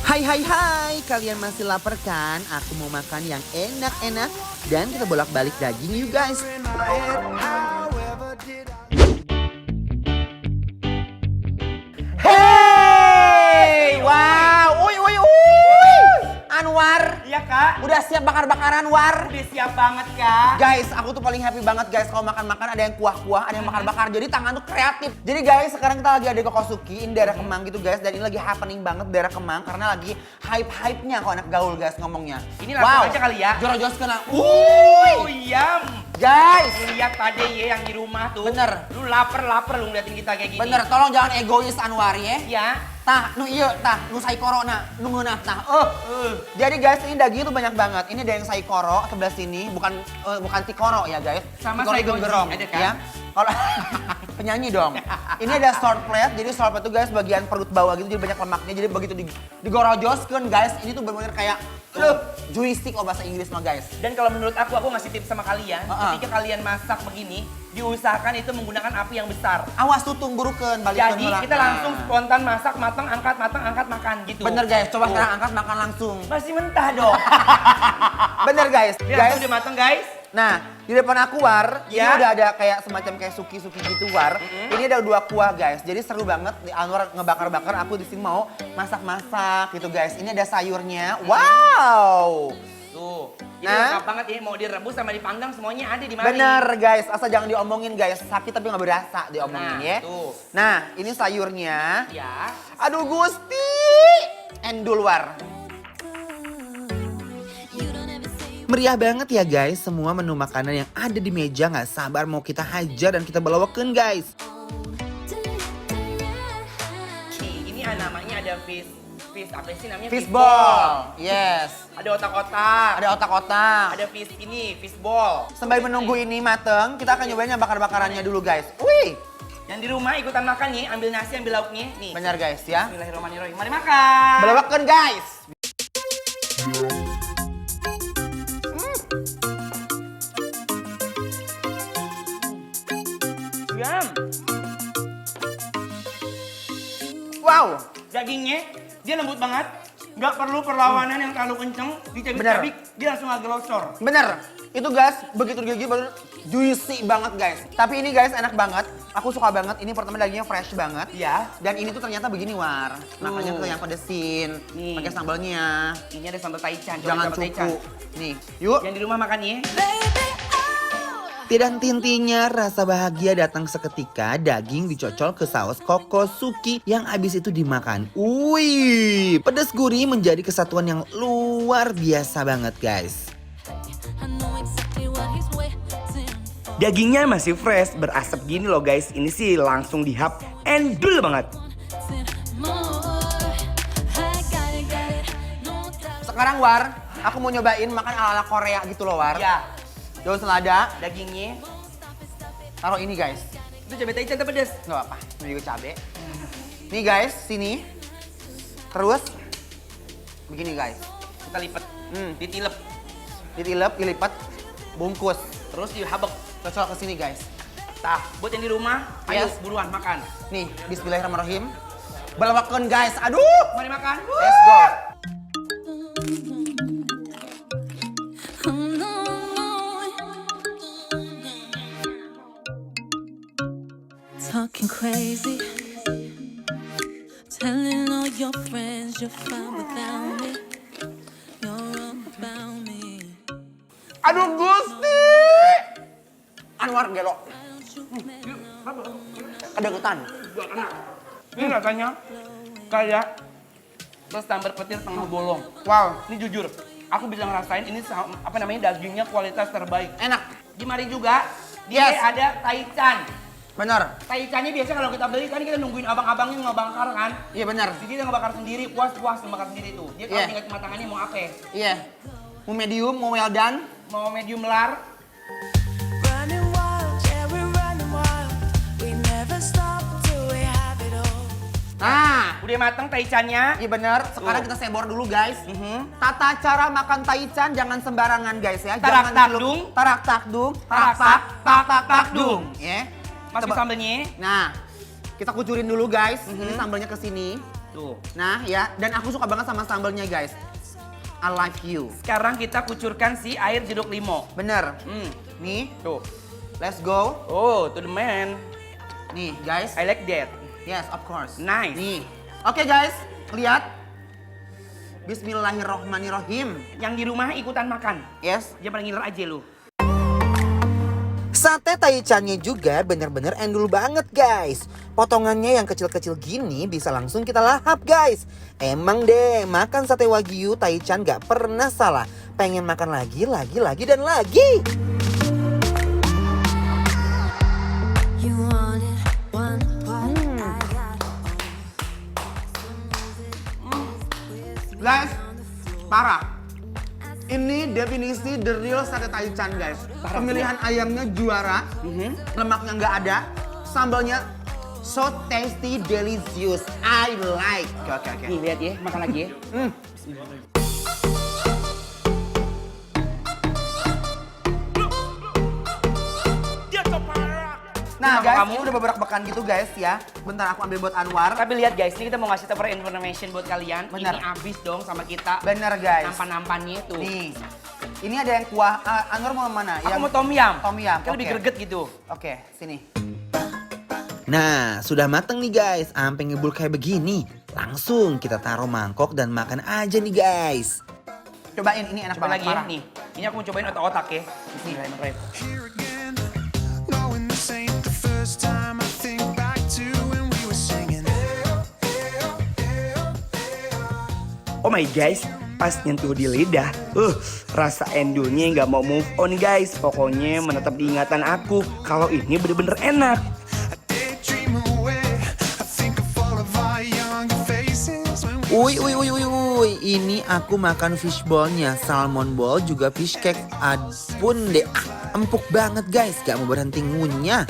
Hai hai hai, kalian masih lapar kan? Aku mau makan yang enak-enak dan kita bolak-balik daging you guys. Hey! Wow! Uy! Anwar, Iya kak, udah siap bakar-bakaran War? udah siap banget kak. Guys, aku tuh paling happy banget guys kalau makan-makan ada yang kuah-kuah, ada yang bakar-bakar. Jadi tangan tuh kreatif. Jadi guys, sekarang kita lagi ada di Kokosuki, ini daerah Kemang gitu guys. Dan ini lagi happening banget daerah Kemang karena lagi hype-hype-nya kalau anak gaul guys ngomongnya. Ini langsung aja kali ya. Joro-jos kena. Yam. Guys, Lihat pade ya yang di rumah tuh. Bener. Lu lapar lu ngeliatin kita kayak gini. bener, tolong jangan egois Anwar ya. Ya. Tah, nu iya, tah, nu saikoro na, nu ngeunah, tah. Jadi guys, ini daging tuh banyak banget. Ini ada yang saikoro sebelah sini, bukan tikoro ya guys. Sama tikoro saigoji, gerong, ada kan? ya. Kalau penyanyi dong. Ini ada short plate, jadi short plate tuh guys bagian perut bawah gitu, jadi banyak lemaknya. Jadi begitu digorojoskeun guys, ini tuh benar-benar kayak juicy kalau bahasa Inggris mah guys. Dan kalau menurut aku ngasih tips sama kalian, ketika kalian masak begini, diusahakan itu menggunakan api yang besar. Awas tuh tunggurukeun balik Jadi kita langsung spontan masak, matang, angkat, makan gitu. Bener guys, coba sekarang angkat makan langsung. Masih mentah dong. Bener guys. Lihat tuh udah matang guys. Nah, di depan aku War, ini Ya. udah ada kayak semacam kayak suki-suki gitu War. Ini ada 2 kuah guys, jadi seru banget. Anwar ngebakar-bakar, aku di sini mau masak-masak gitu guys. Ini ada sayurnya, wow. Tuh. Ini Nah. lengkap banget ya, mau direbus sama dipanggang semuanya ada di mari. Bener guys, asal jangan diomongin guys, sakit tapi nggak berasa diomongin Nah, ya. tuh. Nah, ini sayurnya. Ya. Aduh Gusti, endul War. Meriah banget ya guys, semua menu makanan yang ada di meja nggak sabar mau kita hajar dan kita bawakan guys. Ini namanya ada fish apa sih namanya? Fishball, yes. Ada otak-otak. Ada otak-otak. Ada fishball. Sembari menunggu ini mateng, kita akan nyobain yang bakar-bakarannya dulu guys. Wih, Yang di rumah ikutan makan nih, ambil nasi, ambil lauknya. Nih. benar guys ya. Bismillahirrahmanirrahim. Mari makan. Bawakan guys. Yam. Wow. Dagingnya dia lembut banget. Nggak perlu perlawanan yang terlalu kenceng. Dicabik-cabik, dia langsung agak losor. Bener, itu guys, begitu digigit baru juicy banget guys. Tapi ini guys enak banget, aku suka banget. Ini pertama dagingnya fresh banget. Ya. Dan ini tuh ternyata begini War, makanya tuh yang pedesin, Nih. pakai sambalnya. Ini ada sambal taichan. Coba Jangan sambal taichan. cukup. Nih, yuk. Yang di rumah makan ya. Tidak henti-hentinya rasa bahagia datang seketika daging dicocol ke saus Kokosuki yang abis itu dimakan. Wih, pedas gurih menjadi kesatuan yang luar biasa banget guys. Dagingnya masih fresh, berasap gini loh guys. Ini sih langsung dihap, endul banget. Sekarang War, aku mau nyobain makan ala-ala Korea gitu loh War. Ya, Daun selada, dagingnya. taruh ini guys. Itu cabai taichan atau pedas? Nggak apa-apa, ini juga cabe. Nih guys, sini. Terus, begini guys. Kita lipat, ditilep, Ditilep, dilipat, bungkus. terus dihabek. Cocol ke sini guys. Tah, buat yang di rumah, ayo Yes. buruan makan. Nih, bismillahirrahmanirrahim. Balawakan guys, aduh. Mari makan. Let's go. Talking crazy, telling all your friends you're fine without me. You're all about me. Aduh Gusti. Anwar gelo. Ada ketan. Ini rasanya kayak terus sambar petir tengah bolong. Wow, Ini jujur, aku bisa ngerasain ini apa namanya dagingnya kualitas terbaik. enak. Di mari juga dia Yes. ada taichan. Bener. Taichannya biasa kalau kita beli kan kita nungguin abang-abangnya ngebakar kan. Iya bener. Jadi dia ngebakar sendiri, puas-puas ngebakar sendiri tuh. Dia kalau Iya. tinggal kematangannya mau apa? Iya. Mau medium, mau well done. Mau medium lar. Running wild, yeah, we're running wild. We never stop till we have it all. Nah, Udah mateng taichannya. iya bener. Sekarang kita sebor dulu guys. Tata cara makan taichan jangan sembarangan guys ya. Tarak Jangan takdung. Tarak takdung. Tarak tak, tak, tak, takdung. Ya. Masih Coba. sambelnya. Nah, kita kucurin dulu guys. Ini sambalnya ke sini. Tuh. Nah ya, dan aku suka banget sama sambalnya guys. I like you. Sekarang kita kucurkan si air jeruk limau. Bener. Hmm. Nih, Tuh. let's go. Oh, to the man. Nih guys. I like that. Yes, of course. Nice. Nih. Oke guys, lihat. Bismillahirrohmanirrohim. Yang di rumah ikutan makan. Yes. Jangan pada ngiler aja lu. Sate taichannya juga bener-bener endul banget guys. Potongannya yang kecil-kecil gini bisa langsung kita lahap guys. Emang deh, makan sate wagyu taichan gak pernah salah. Pengen makan lagi, dan lagi. You wanted one part, I got Guys, parah. Ini definisi the real sate taichan guys. Pemilihan ayamnya juara, lemaknya nggak ada, sambalnya so tasty, delicious. I like. Oke. Nih lihat ya, makan lagi ya. Nah Kenapa guys, kamu? ini udah beberapa gitu guys ya. Bentar aku ambil buat Anwar. Tapi lihat guys, ini kita mau ngasih tahu information buat kalian. Benar. Ini abis dong sama kita. Bener guys. Nampan-nampannya tuh. Nih, ini ada yang kuah. Anwar mau mana? Aku mau tom yum. Tom yum, Kan lebih oke. greget gitu. Oke, sini. Nah, sudah mateng nih guys. Sampai ngebul kayak begini. Langsung kita taruh mangkok dan makan aja nih guys. Cobain, ini enak Coba banget. lagi ya, parah. nih. Ini aku mau cobain otak-otak ya. Bismillahirrahmanirrahim. Here again, knowing this ain't the first time. I think back to when we were singing. Oh my guys, pas nyentuh di lidah, rasa endulnya nggak mau move on guys. Pokoknya menetap di ingatan aku kalau ini bener-bener enak. I daydream away. I think of all of our young faces when we Uy, ini aku makan fishballnya, salmon ball juga fish cake. Ampun deh, empuk banget guys, gak mau berhenti ngunyah.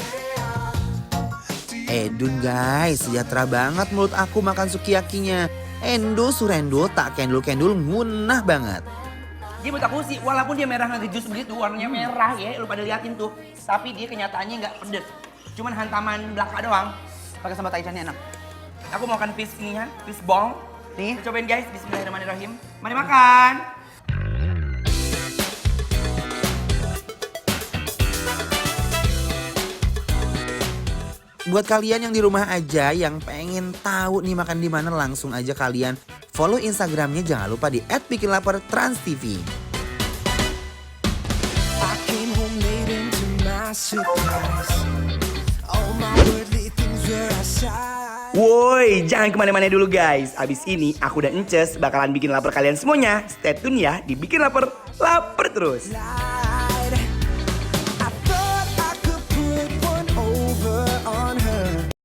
Edun guys, sejahtera banget mulut aku makan sukiyakinya. Endul surendul tak kendul-kendul ngunah banget. Dia buat aku sih, walaupun dia merah ngejus begitu, warnanya merah ya, lu pada liatin tuh. Tapi dia kenyataannya nggak pedes. Cuman hantaman belaka doang. Pakai sambal taichannya enak. Aku mau makan fish ini kan, fish ball. Nih. Kita cobain guys, bismillahirrahmanirrahim. Mari makan. Buat kalian yang di rumah aja yang pengen tahu nih makan di mana, langsung aja kalian follow Instagramnya, jangan lupa di @bikinlapertransTV. I came home late into my surprise. All my worldly things were outside. Woi, jangan kemana-mana dulu guys. Abis ini aku dan Ences bakalan bikin lapar kalian semuanya. Stay tune ya di Bikin Lapar, lapar terus.